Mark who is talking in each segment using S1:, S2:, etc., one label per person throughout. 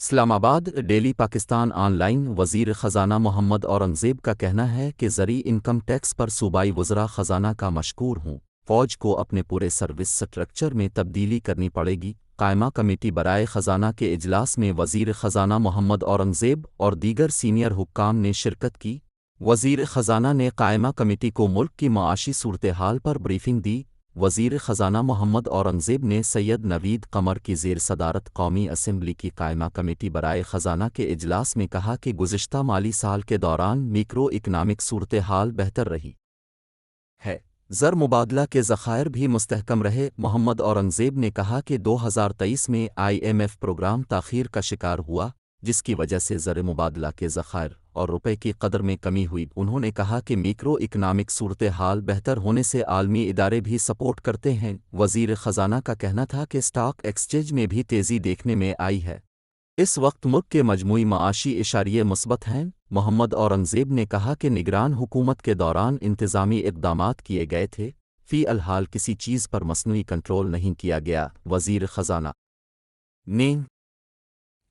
S1: اسلام آباد daily Pakistan on line وزیر خزانہ محمد اورنگزیب کا کہنا ہے کہ زرعی انکم ٹیکس پر صوبائی وزراء خزانہ کا مشکور ہوں، فوج کو اپنے پورے سروس سٹرکچر میں تبدیلی کرنی پڑے گی۔ قائمہ کمیٹی برائے خزانہ کے اجلاس میں وزیر خزانہ محمد اورنگزیب اور دیگر سینئر حکام نے شرکت کی۔ وزیر خزانہ نے قائمہ کمیٹی کو ملک کی معاشی صورتحال پر بریفنگ دی۔ وزیر خزانہ محمد اورنگزیب نے سید نوید قمر کی زیر صدارت قومی اسمبلی کی قائمہ کمیٹی برائے خزانہ کے اجلاس میں کہا کہ گزشتہ مالی سال کے دوران میکرو اکنامک صورتحال بہتر رہی ہے، زر مبادلہ کے ذخائر بھی مستحکم رہے۔ محمد اورنگزیب نے کہا کہ 2023 میں IMF پروگرام تاخیر کا شکار ہوا، جس کی وجہ سے زر مبادلہ کے ذخائر اور روپے کی قدر میں کمی ہوئی۔ انہوں نے کہا کہ میکرو اکنامک صورتحال بہتر ہونے سے عالمی ادارے بھی سپورٹ کرتے ہیں۔ وزیر خزانہ کا کہنا تھا کہ اسٹاک ایکسچینج میں بھی تیزی دیکھنے میں آئی ہے، اس وقت ملک کے مجموعی معاشی اشاریے مثبت ہیں۔ محمد اورنگزیب نے کہا کہ نگران حکومت کے دوران انتظامی اقدامات کیے گئے تھے، فی الحال کسی چیز پر مصنوعی کنٹرول نہیں کیا گیا۔ وزیر خزانہ نے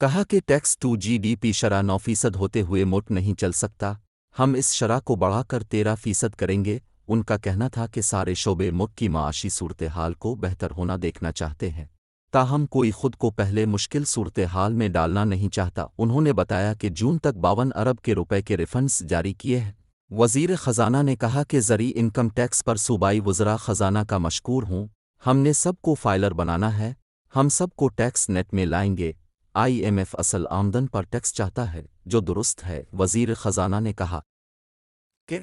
S1: کہا کہ ٹیکس ٹو GDP شرح 9% ہوتے ہوئے ملک نہیں چل سکتا، ہم اس شرح کو بڑھا کر 13% کریں گے۔ ان کا کہنا تھا کہ سارے شعبے ملک کی معاشی صورتحال کو بہتر ہونا دیکھنا چاہتے ہیں، تاہم کوئی خود کو پہلے مشکل صورتحال میں ڈالنا نہیں چاہتا۔ انہوں نے بتایا کہ جون تک 52 ارب کے روپے کے ریفنڈز جاری کیے ہیں۔ وزیر خزانہ نے کہا کہ زرعی انکم ٹیکس پر صوبائی وزراء خزانہ کا مشکور ہوں، ہم نے سب کو فائلر بنانا ہے، ہم سب کو ٹیکس نیٹ میں لائیں گے۔ IMF اصل آمدن پر ٹیکس چاہتا ہے، جو درست ہے۔ وزیر خزانہ نے کہا کہ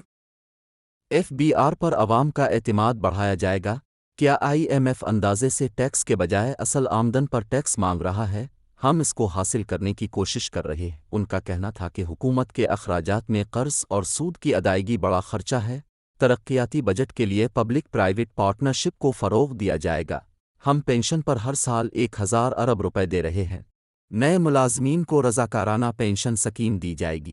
S1: FBR پر عوام کا اعتماد بڑھایا جائے گا۔ کیا IMF اندازے سے ٹیکس کے بجائے اصل آمدن پر ٹیکس مانگ رہا ہے؟ ہم اس کو حاصل کرنے کی کوشش کر رہے ہیں۔ ان کا کہنا تھا کہ حکومت کے اخراجات میں قرض اور سود کی ادائیگی بڑا خرچہ ہے، ترقیاتی بجٹ کے لیے پبلک پرائیویٹ پارٹنرشپ کو فروغ دیا جائے گا۔ ہم پینشن پر ہر سال 1000 ارب روپے دے رہے ہیں، نئے ملازمین کو رضاکارانہ پینشن سکیم دی جائے گی۔